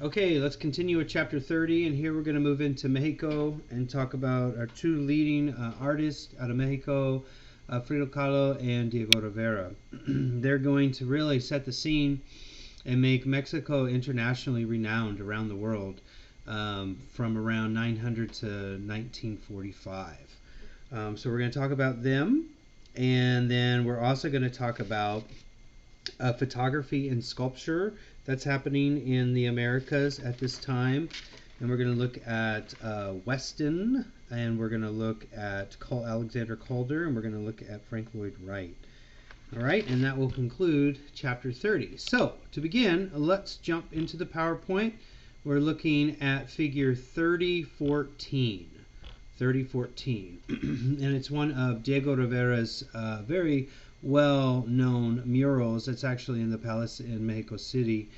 Okay, let's continue with chapter 30, and here we're going to move into Mexico and talk about our two leading artists out of Mexico, Frida Kahlo and Diego Rivera. They're going to really set the scene and make Mexico internationally renowned around the world from around 900 to 1945. So we're going to talk about them, and then we're also going to talk about photography and sculpture that's happening in the Americas at this time. And we're going to look at Weston, and we're going to look at Alexander Calder, and we're going to look at Frank Lloyd Wright. All right, and that will conclude chapter 30. So, to begin, let's jump into the PowerPoint. We're looking at figure 3014. 3014. And it's one of Diego Rivera's very well-known murals that's actually in the palace in Mexico City.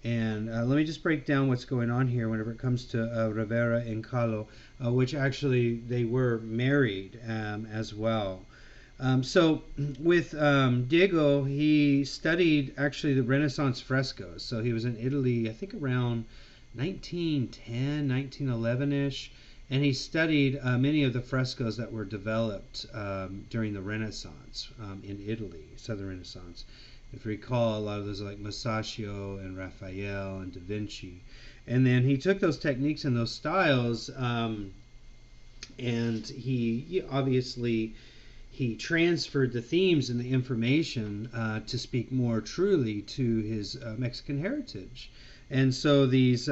And let me just break down what's going on here whenever it comes to Rivera and Kahlo, which actually they were married as well. So with Diego, he studied actually the Renaissance frescoes. So he was in Italy, I think around 1910, 1911-ish. And he studied many of the frescoes that were developed during the Renaissance in Italy, Southern Renaissance. If you recall, a lot of those are like Masaccio and Raphael and Da Vinci. And then he took those techniques and those styles, and he obviously transferred the themes and the information to speak more truly to his Mexican heritage. And so these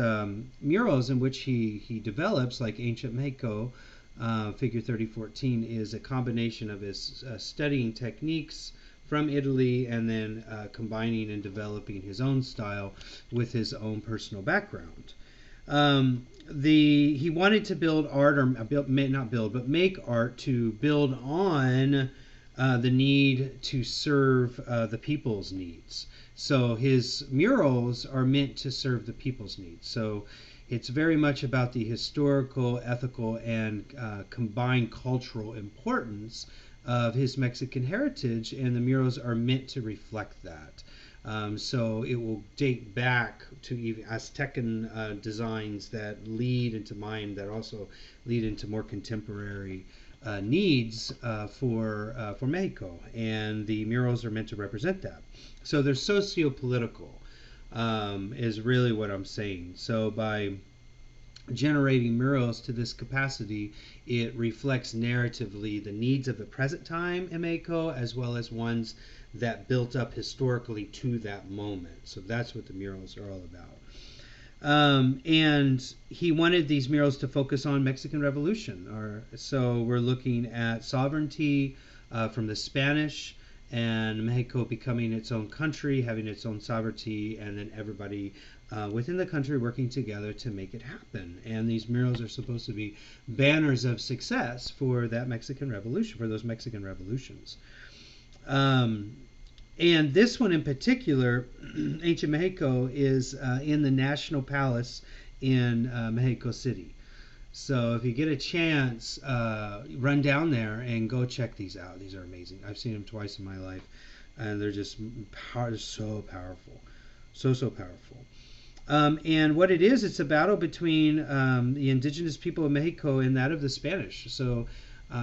murals in which he develops, like Ancient Mexico, figure 3014, is a combination of his studying techniques from Italy and then combining and developing his own style with his own personal background. He wanted to build art, or make art to build on the need to serve the people's needs. So his murals are meant to serve the people's needs. So it's very much about the historical, ethical, and combined cultural importance of his Mexican heritage, and the murals are meant to reflect that. So it will date back to even Aztecan designs that lead into mind, that also lead into more contemporary needs for Mexico, and the murals are meant to represent that. So they're socio-political, is really what I'm saying. So by generating murals to this capacity, it reflects narratively the needs of the present time in Mexico, as well as ones that built up historically to that moment. So that's what the murals are all about. And he wanted these murals to focus on Mexican Revolution. So we're looking at sovereignty from the Spanish, and Mexico becoming its own country, having its own sovereignty, and then everybody within the country working together to make it happen. And these murals are supposed to be banners of success for that Mexican Revolution, for those Mexican revolutions. And this one in particular, Ancient Mexico, is in the National Palace in Mexico City. So if you get a chance, run down there and go check these out. These are amazing. I've seen them twice in my life, and they're just so powerful. So powerful. And what it is, it's a battle between the indigenous people of Mexico and that of the Spanish. So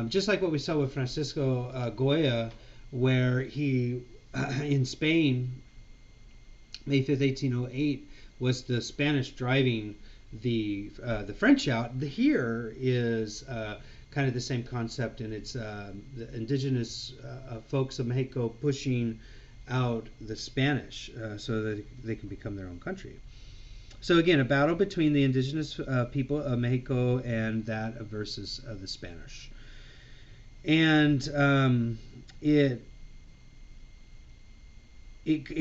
just like what we saw with Francisco Goya, where he, in Spain, May 5th, 1808, was the Spanish driving the French out. Here is kind of the same concept, and it's the indigenous folks of Mexico pushing out the Spanish so that they can become their own country. So again, a battle between the indigenous people of Mexico and that versus the Spanish. And it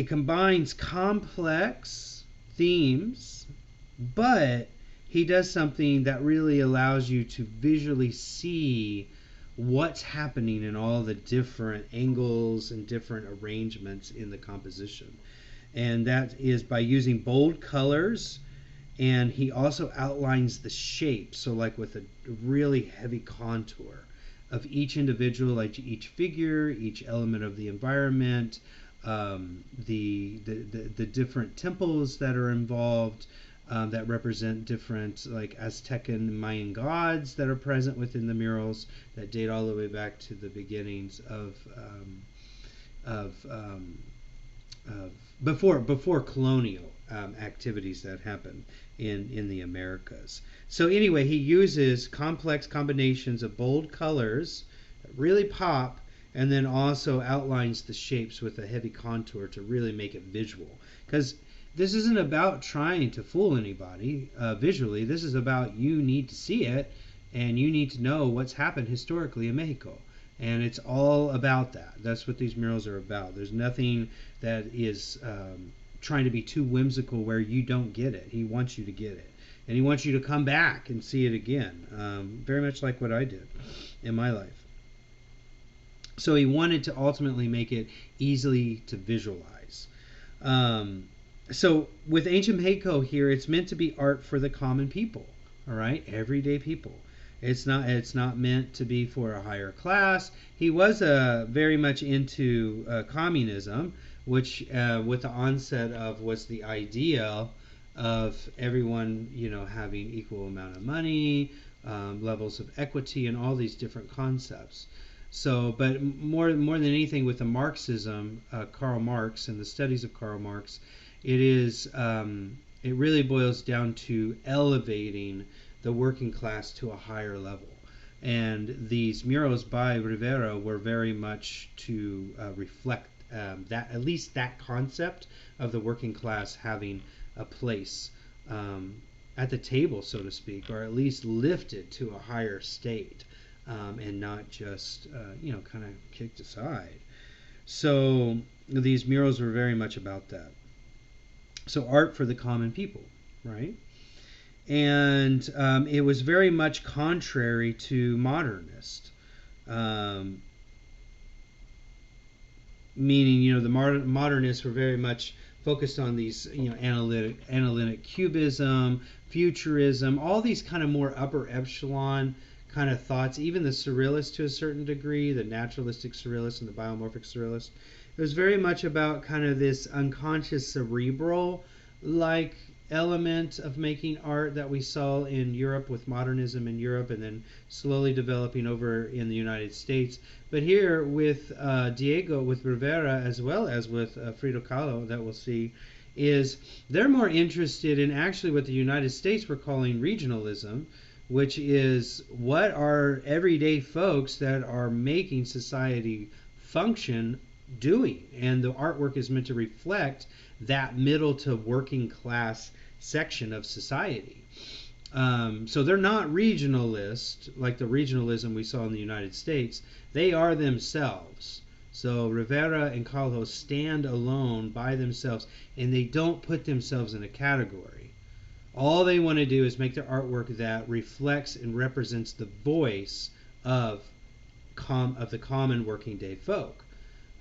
combines complex themes, but he does something that really allows you to visually see what's happening in all the different angles and different arrangements in the composition. And that is by using bold colors, and he also outlines the shape, so like with a really heavy contour of each individual, like each figure, each element of the environment, the different temples that are involved, that represent different like Aztec and Mayan gods that are present within the murals that date all the way back to the beginnings of, um, of before colonial activities that happened in the Americas. So anyway, he uses complex combinations of bold colors that really pop, and then also outlines the shapes with a heavy contour to really make it visual. Because this isn't about trying to fool anybody visually. This is about you need to see it, and you need to know what's happened historically in Mexico. And it's all about that. That's what these murals are about. There's nothing that is trying to be too whimsical where you don't get it. He wants you to get it. And he wants you to come back and see it again. Very much like what I did in my life. So he wanted to ultimately make it easily to visualize. So with ancient Mexico here, it's meant to be art for the common people. All right, everyday people. It's not meant to be for a higher class. He was very much into communism, which with the onset of was the idea of everyone having equal amount of money, levels of equity, and all these different concepts. So, but more than anything, with the Marxism, Karl Marx and the studies of Karl Marx, it really boils down to elevating the working class to a higher level. And these murals by Rivera were very much to reflect that, at least that concept of the working class having a place at the table, so to speak, or at least lifted to a higher state, and not just kind of kicked aside. So these murals were very much about that. So art for the common people, right? And it was very much contrary to modernist, meaning the modernists were very much focused on these analytic cubism, futurism, all these kind of more upper echelon kind of thoughts. Even the surrealists to a certain degree, the naturalistic surrealists and the biomorphic surrealists, it was very much about kind of this unconscious cerebral like element of making art that we saw in Europe with modernism in Europe, and then slowly developing over in the United States. But here with with Rivera, as well as with Frida Kahlo, that we'll see, is they're more interested in actually what the United States were calling regionalism, which is what are everyday folks that are making society function doing. And the artwork is meant to reflect that middle to working class section of society. So they're not regionalist like the regionalism we saw in the United States. They are themselves. So Rivera and Kahlo stand alone by themselves, and they don't put themselves in a category. All they want to do is make their artwork that reflects and represents the voice of the common working day folk.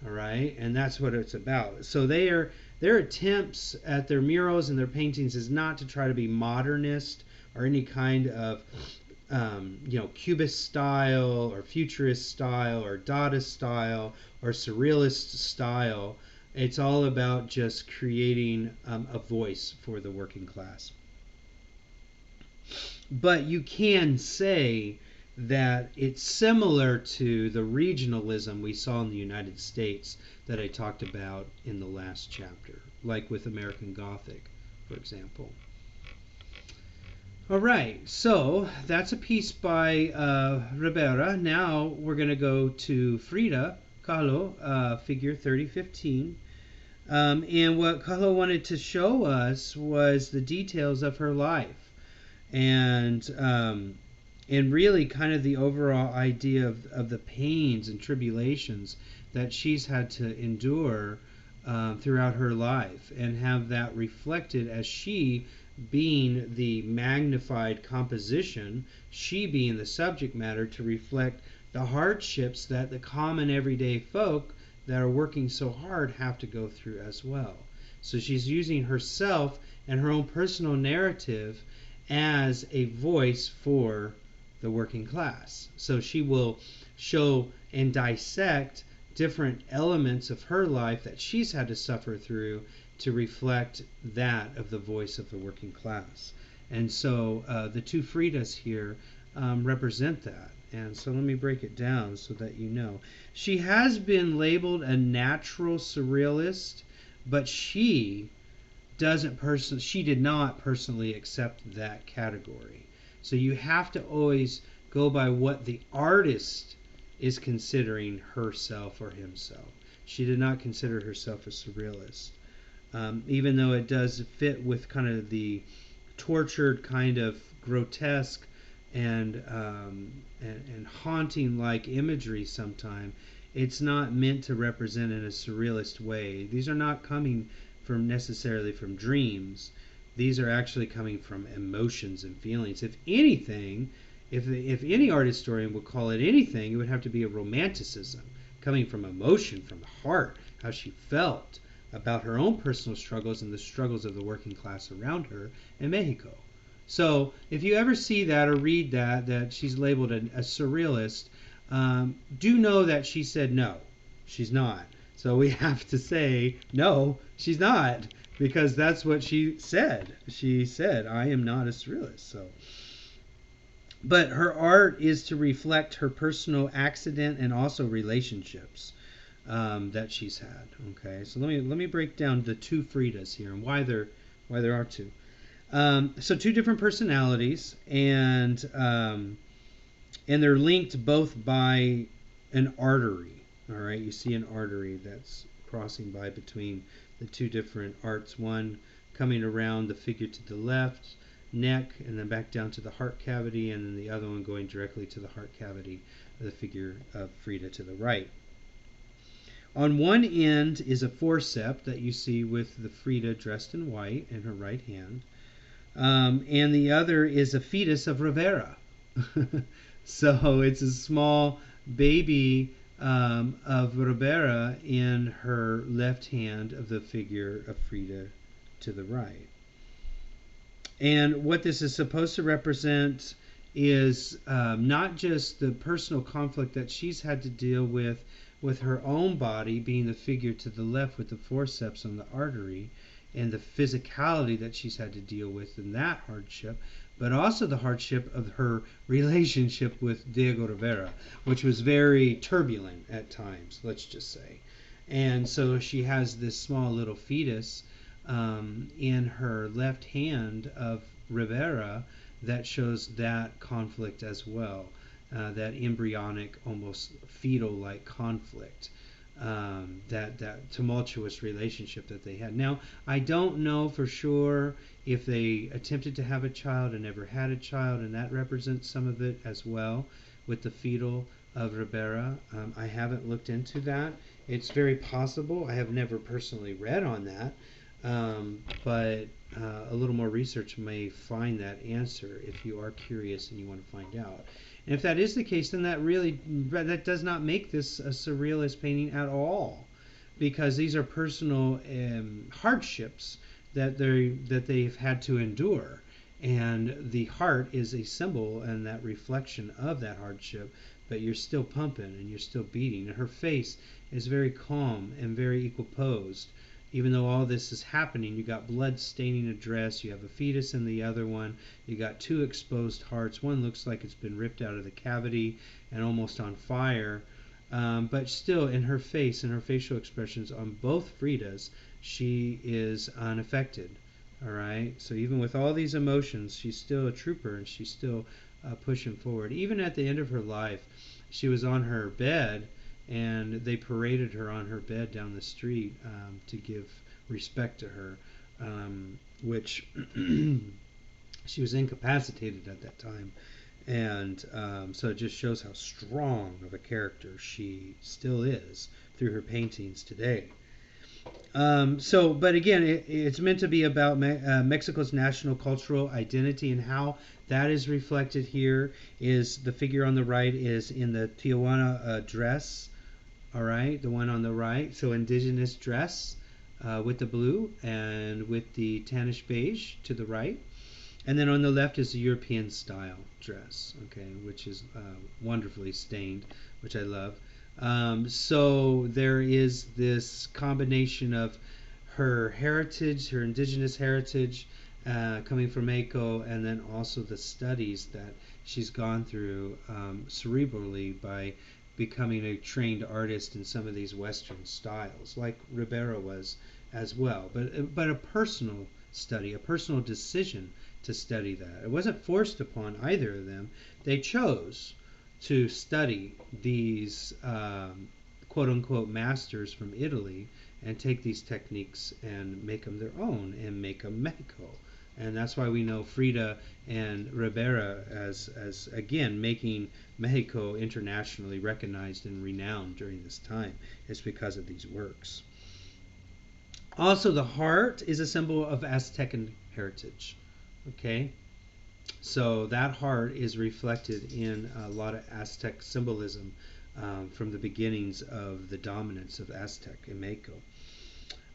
All right, and that's what it's about. So their attempts at their murals and their paintings is not to try to be modernist or any kind of cubist style or futurist style or Dadaist style or surrealist style. It's all about just creating a voice for the working class. But you can say that it's similar to the regionalism we saw in the United States that I talked about in the last chapter, like with American Gothic, for example. All right, so that's a piece by Rivera. Now we're going to go to Frida Kahlo, figure 3015. And what Kahlo wanted to show us was the details of her life. And really kind of the overall idea of the pains and tribulations that she's had to endure throughout her life, and have that reflected as she being the magnified composition, she being the subject matter, to reflect the hardships that the common everyday folk that are working so hard have to go through as well. So she's using herself and her own personal narrative as a voice for the working class. So she will show and dissect different elements of her life that she's had to suffer through to reflect that of the voice of the working class. And so the two Fridas here represent that. And so let me break it down so that you know. She has been labeled a natural surrealist, but she did not personally accept that category. So you have to always go by what the artist is considering herself or himself. She did not consider herself a surrealist, even though it does fit with kind of the tortured kind of grotesque and haunting like imagery sometimes. It's not meant to represent in a surrealist way. These are not coming from necessarily from dreams. These are actually coming from emotions and feelings. If anything, if any art historian would call it anything, it would have to be a romanticism coming from emotion, from the heart, how she felt about her own personal struggles and the struggles of the working class around her in Mexico. So if you ever see that or read that she's labeled a surrealist, do know that she said no, she's not. So we have to say, no, she's not, because that's what she said. She said, I am not a surrealist. So, but her art is to reflect her personal accident and also relationships that she's had. Okay, so let me break down the two Fridas here and why there are two. So two different personalities, and they're linked both by an artery. All right, you see an artery that's crossing by between the two different arts. One coming around the figure to the left, neck, and then back down to the heart cavity, and then the other one going directly to the heart cavity of the figure of Frida to the right. On one end is a forceps that you see with the Frida dressed in white in her right hand, and the other is a fetus of Rivera. So it's a small baby of Rivera in her left hand of the figure of Frida to the right. And what this is supposed to represent is not just the personal conflict that she's had to deal with her own body, being the figure to the left with the forceps on the artery, and the physicality that she's had to deal with in that hardship, but also the hardship of her relationship with Diego Rivera, which was very turbulent at times, let's just say. And so she has this small little fetus in her left hand of Rivera that shows that conflict as well, that embryonic, almost fetal-like conflict. That tumultuous relationship that they had. Now, I don't know for sure if they attempted to have a child and never had a child, and that represents some of it as well with the fetal of Rivera. I haven't looked into that. It's very possible. I have never personally read on that, but a little more research may find that answer if you are curious and you want to find out. And if that is the case, then that does not make this a surrealist painting at all, because these are personal hardships that they've had to endure, and the heart is a symbol and that reflection of that hardship. But you're still pumping and you're still beating. And her face is very calm and very equiposed. Even though all this is happening, you got blood staining a dress, you have a fetus in the other one, you got two exposed hearts. One looks like it's been ripped out of the cavity and almost on fire. But still, in her face and her facial expressions on both Fridas, she is unaffected. All right? So even with all these emotions, she's still a trooper, and she's still pushing forward. Even at the end of her life, she was on her bed, and they paraded her on her bed down the street to give respect to her, which she was incapacitated at that time. And so it just shows how strong of a character she still is through her paintings today. But again, it's meant to be about Mexico's national cultural identity, and how that is reflected here is the figure on the right is in the Tijuana dress. All right, the one on the right, so indigenous dress with the blue and with the tannish beige to the right. And then on the left is the European style dress, okay, which is wonderfully stained, which I love. So there is this combination of her heritage, her indigenous heritage, coming from Mexico, and then also the studies that she's gone through cerebrally by becoming a trained artist in some of these Western styles, like Rivera was as well. But a personal study, a personal decision to study that. It wasn't forced upon either of them. They chose to study these quote unquote masters from Italy and take these techniques and make them their own and make them Mexico. And that's why we know Frida and Rivera as again making Mexico internationally recognized and renowned during this time. It's because of these works. Also, the heart is a symbol of Aztecan heritage. Okay, so that heart is reflected in a lot of Aztec symbolism from the beginnings of the dominance of Aztec in Mexico.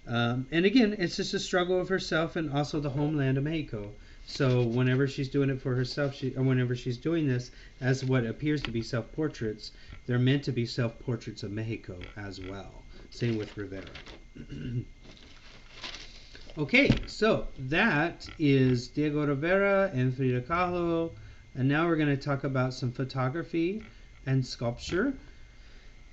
And again, it's just a struggle of herself and also the homeland of Mexico. So whenever she's doing it for herself, or whenever she's doing this as what appears to be self-portraits, they're meant to be self-portraits of Mexico as well. Same with Rivera. Okay, so that is Diego Rivera and Frida Kahlo. And now we're going to talk about some photography and sculpture.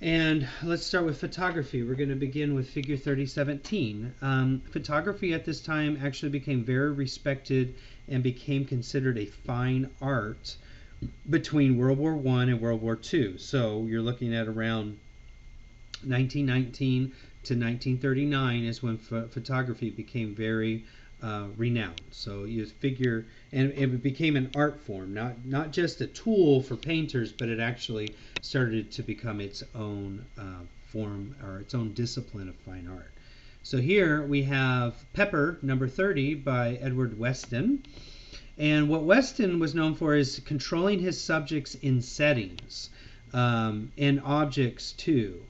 And let's start with photography. We're going to begin with figure 3017. Photography at this time actually became very respected and became considered a fine art between World War I and World War II. So you're looking at around 1919 to 1939 is when photography became very renowned. So you figure, and it became an art form, not just a tool for painters, but it actually started to become its own form or its own discipline of fine art. So here we have Pepper, number 30, by Edward Weston. And what Weston was known for is controlling his subjects in settings and objects too.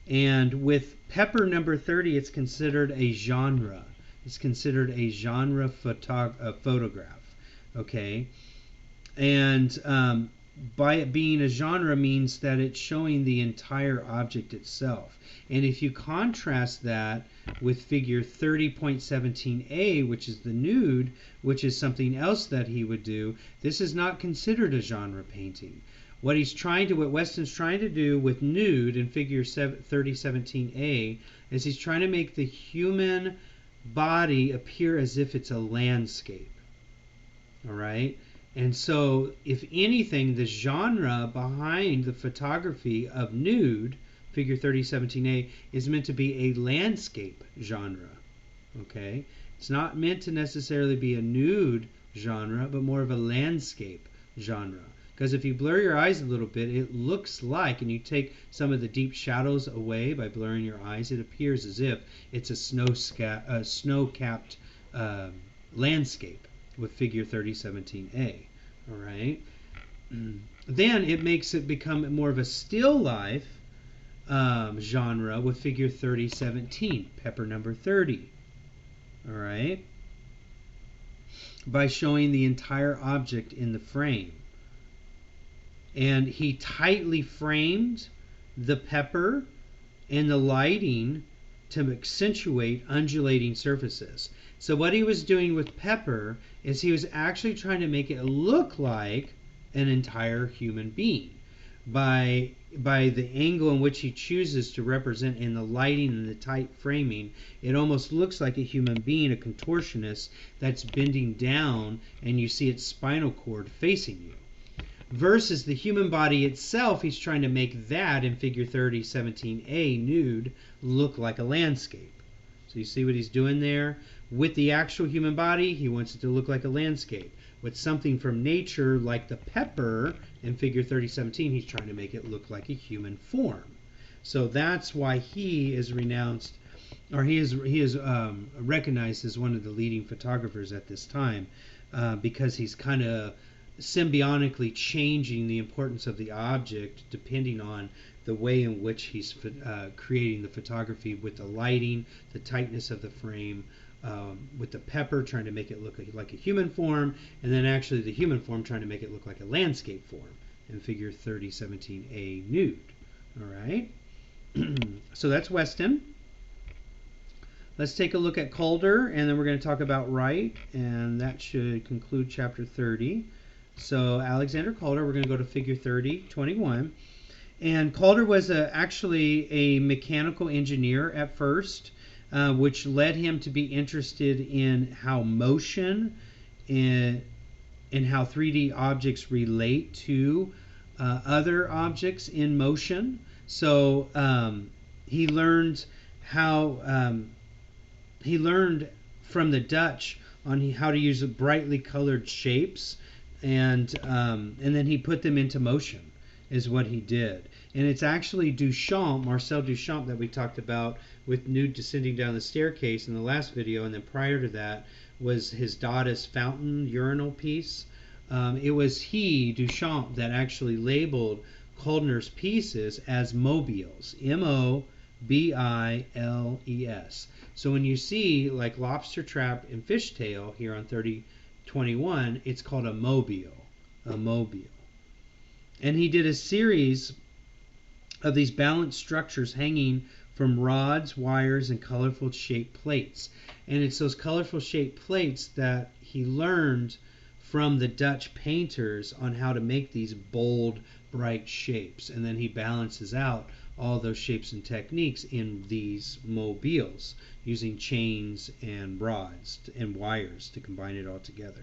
And with Pepper number 30, it's considered a genre. It's considered a genre photograph. Okay, and by it being a genre means that it's showing the entire object itself. And if you contrast that with figure 30.17a, which is the nude, which is something else that he would do, this is not considered a genre painting. What Weston's trying to do with nude in figure 3017a is he's trying to make the human body appear as if it's a landscape. All right? And so, if anything, the genre behind the photography of nude, figure 3017a, is meant to be a landscape genre. Okay? It's not meant to necessarily be a nude genre, but more of a landscape genre. Because if you blur your eyes a little bit, it looks like, and you take some of the deep shadows away by blurring your eyes, it appears as if it's a snow-capped landscape with figure 3017a. All right. Then it makes it become more of a still life genre with figure 3017, Pepper number 30. All right. By showing the entire object in the frame. And he tightly framed the pepper and the lighting to accentuate undulating surfaces. So what he was doing with Pepper is he was actually trying to make it look like an entire human being by the angle in which he chooses to represent in the lighting and the tight framing. It almost looks like a human being, a contortionist that's bending down, and you see its spinal cord facing you. Versus the human body itself, he's trying to make that in figure 3017a nude look like a landscape. So you see what he's doing there? With the actual human body, he wants it to look like a landscape. With something from nature like the pepper in figure 3017, he's trying to make it look like a human form. So that's why he is renounced, or he is recognized as one of the leading photographers at this time, because he's kind of symbiotically changing the importance of the object depending on the way in which he's creating the photography, with the lighting, the tightness of the frame, with the pepper trying to make it look like a human form, and then actually the human form trying to make it look like a landscape form in figure 3017a nude. All right. So that's Weston. Let's take a look at Calder, and then we're going to talk about Wright, and that should conclude chapter 30. So Alexander Calder, we're going to go to figure 30:21. And Calder was actually a mechanical engineer at first, which led him to be interested in how motion and how 3D objects relate to other objects in motion. So he learned from the Dutch on how to use brightly colored shapes, and then he put them into motion, is what he did. And it's actually Marcel Duchamp, that we talked about with Nude descending down the staircase in the last video, and then prior to that was his Dada's fountain urinal piece. It was Duchamp, that actually labeled Calder's pieces as mobiles, M-O-B-I-L-E-S. So when you see like lobster trap and fishtail here on 30:21, it's called a mobile. And he did a series of these balanced structures hanging from rods, wires, and colorful shaped plates. And it's those colorful shaped plates that he learned from the Dutch painters on how to make these bold, bright shapes. And then he balances out all those shapes and techniques in these mobiles using chains and rods and wires to combine it all together.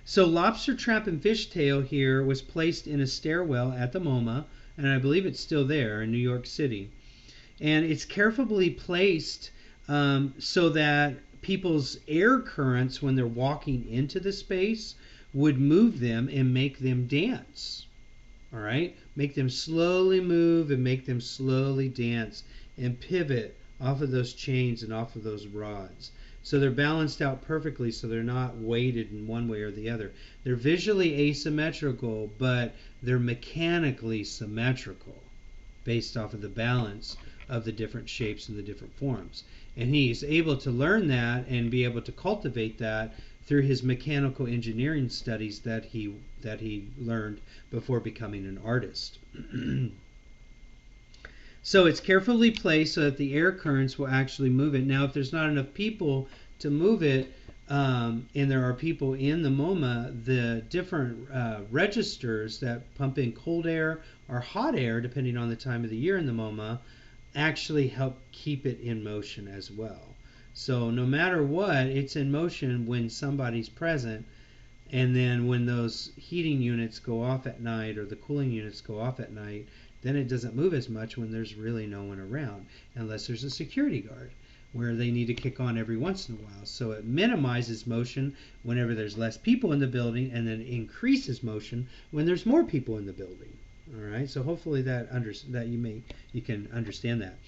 So lobster trap and fishtail here was placed in a stairwell at the MoMA, and I believe it's still there in New York City. And it's carefully placed so that people's air currents, when they're walking into the space, would move them and make them dance. All right? Make them slowly move and make them slowly dance and pivot off of those chains and off of those rods. So they're balanced out perfectly, so they're not weighted in one way or the other. They're visually asymmetrical, but they're mechanically symmetrical based off of the balance of the different shapes and the different forms. And he's able to learn that and be able to cultivate that through his mechanical engineering studies that he learned before becoming an artist. So it's carefully placed so that the air currents will actually move it. Now, if there's not enough people to move it, and there are people in the MoMA, the different registers that pump in cold air or hot air, depending on the time of the year in the MoMA, actually help keep it in motion as well. So no matter what, it's in motion when somebody's present, and then when those heating units go off at night or the cooling units go off at night, then it doesn't move as much when there's really no one around, unless there's a security guard where they need to kick on every once in a while. So it minimizes motion whenever there's less people in the building, and then increases motion when there's more people in the building. All right, so hopefully that you can understand that.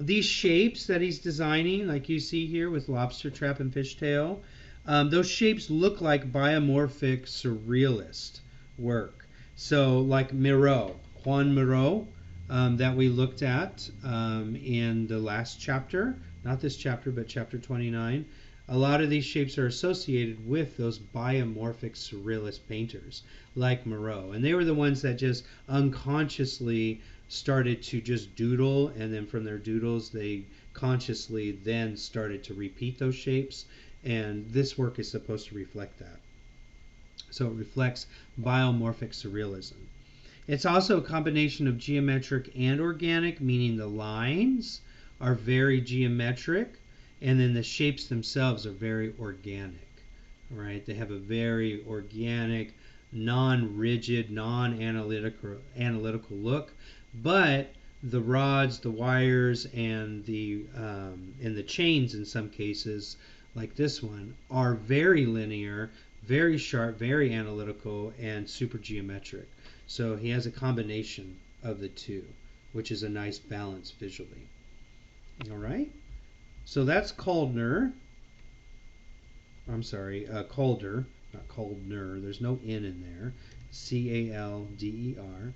These shapes that he's designing, like you see here with lobster trap and fishtail, those shapes look like biomorphic surrealist work. So like Juan Miró, that we looked at in the last chapter, not this chapter, but chapter 29. A lot of these shapes are associated with those biomorphic surrealist painters like Miró. And they were the ones that just unconsciously started to just doodle, and then from their doodles they consciously then started to repeat those shapes. And this work is supposed to reflect that. So it reflects biomorphic surrealism. It's also a combination of geometric and organic, meaning the lines are very geometric, and then the shapes themselves are very organic. Right? They have a very organic, non-rigid, non-analytical look, but the rods, the wires, and the chains in some cases, like this one, are very linear, very sharp, very analytical, and super geometric. So he has a combination of the two, which is a nice balance visually. All right. So that's Calder. Calder, not Calder. There's no N in there. C-A-L-D-E-R.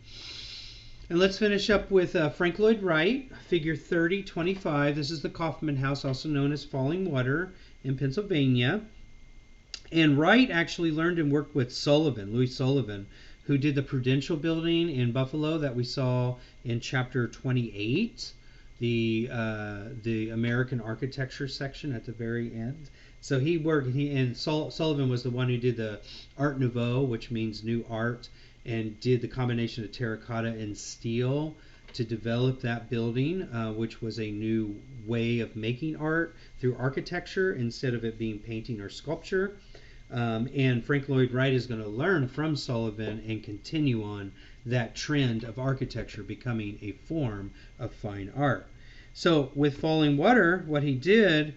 And let's finish up with Frank Lloyd Wright, figure 30:25. This is the Kaufman House, also known as Falling Water, in Pennsylvania. And Wright actually learned and worked with Louis Sullivan, who did the Prudential Building in Buffalo that we saw in chapter 28. the American architecture section at the very end. So he worked. Sullivan was the one who did the Art Nouveau, which means new art, and did the combination of terracotta and steel to develop that building, which was a new way of making art through architecture instead of it being painting or sculpture. And Frank Lloyd Wright is going to learn from Sullivan and continue on that trend of architecture becoming a form of fine art. So with Falling Water, what he did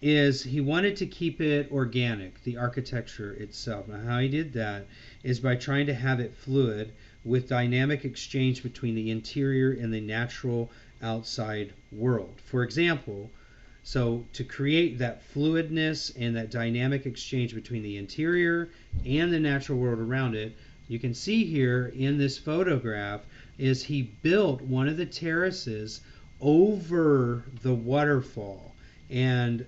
is he wanted to keep it organic, the architecture itself. Now how he did that is by trying to have it fluid with dynamic exchange between the interior and the natural outside world. For example, so to create that fluidness and that dynamic exchange between the interior and the natural world around it, you can see here in this photograph is he built one of the terraces over the waterfall, and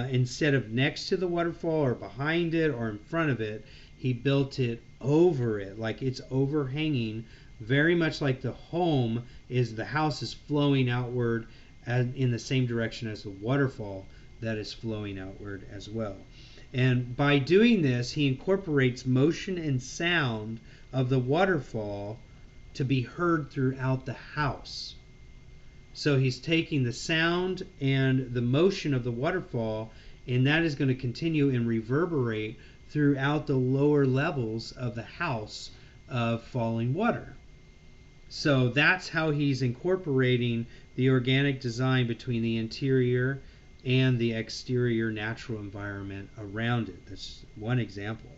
instead of next to the waterfall or behind it or in front of it, he built it over it, like it's overhanging, very much like the house is flowing outward and in the same direction as the waterfall that is flowing outward as well. And by doing this, he incorporates motion and sound of the waterfall to be heard throughout the house. So he's taking the sound and the motion of the waterfall, and that is going to continue and reverberate throughout the lower levels of the house of Falling Water. So that's how he's incorporating the organic design between the interior and the exterior natural environment around it. That's one example.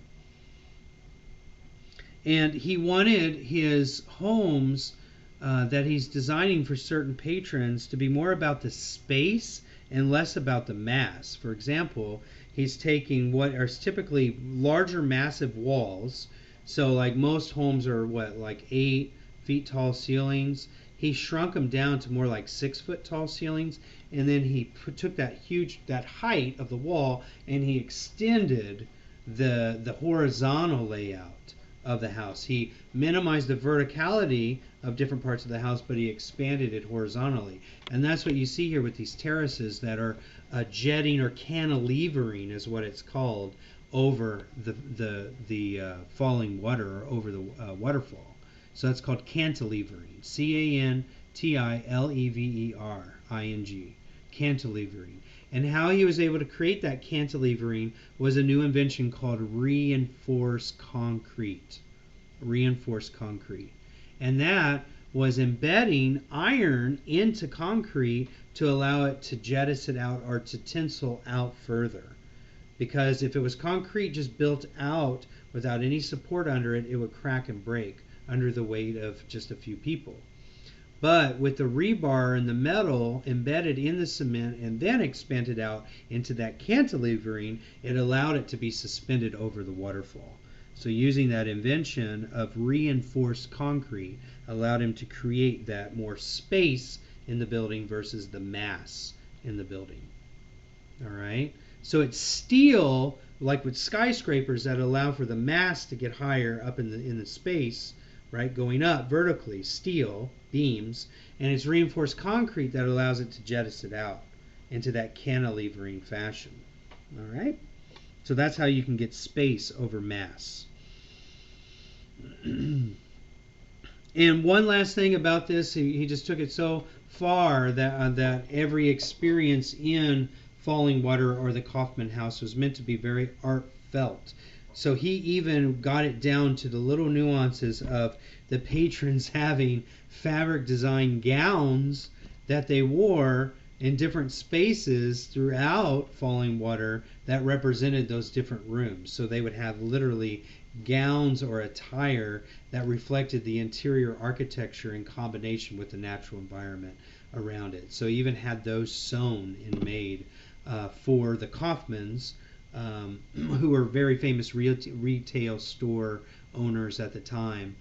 And he wanted his homes that he's designing for certain patrons to be more about the space and less about the mass. For example, he's taking what are typically larger, massive walls. So like most homes are like 8 feet tall ceilings. He shrunk them down to more like 6 foot tall ceilings, and then he took that height of the wall and he extended the horizontal layout of the house. He minimized the verticality of different parts of the house, but he expanded it horizontally. And that's what you see here with these terraces that are jetting or cantilevering is what it's called over the falling water or over the waterfall. So that's called cantilevering. cantilevering. Cantilevering. And how he was able to create that cantilevering was a new invention called reinforced concrete. Reinforced concrete. And that was embedding iron into concrete to allow it to jettison out or to tensile out further. Because if it was concrete just built out without any support under it, it would crack and break under the weight of just a few people. But with the rebar and the metal embedded in the cement and then expanded out into that cantilevering, it allowed it to be suspended over the waterfall. So using that invention of reinforced concrete allowed him to create that more space in the building versus the mass in the building. All right. So it's steel, like with skyscrapers, that allow for the mass to get higher up in the space, right, going up vertically, steel beams, and it's reinforced concrete that allows it to jettison out into that cantilevering fashion. All right. So that's how you can get space over mass. And one last thing about this, he just took it so far that every experience in Falling Water or the Kaufman House was meant to be very art-felt. So he even got it down to the little nuances of the patrons having fabric design gowns that they wore in different spaces throughout Falling Water that represented those different rooms. So they would have literally gowns or attire that reflected the interior architecture in combination with the natural environment around it. So he even had those sewn and made for the Kaufmans, who were very famous retail store owners at the time.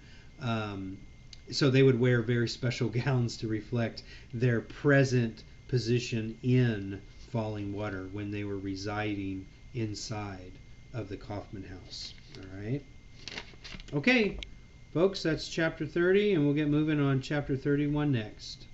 So they would wear very special gowns to reflect their present position in Falling Water when they were residing inside of the Kaufman House. All right. Okay, folks, that's chapter 30, and we'll get moving on chapter 31 next.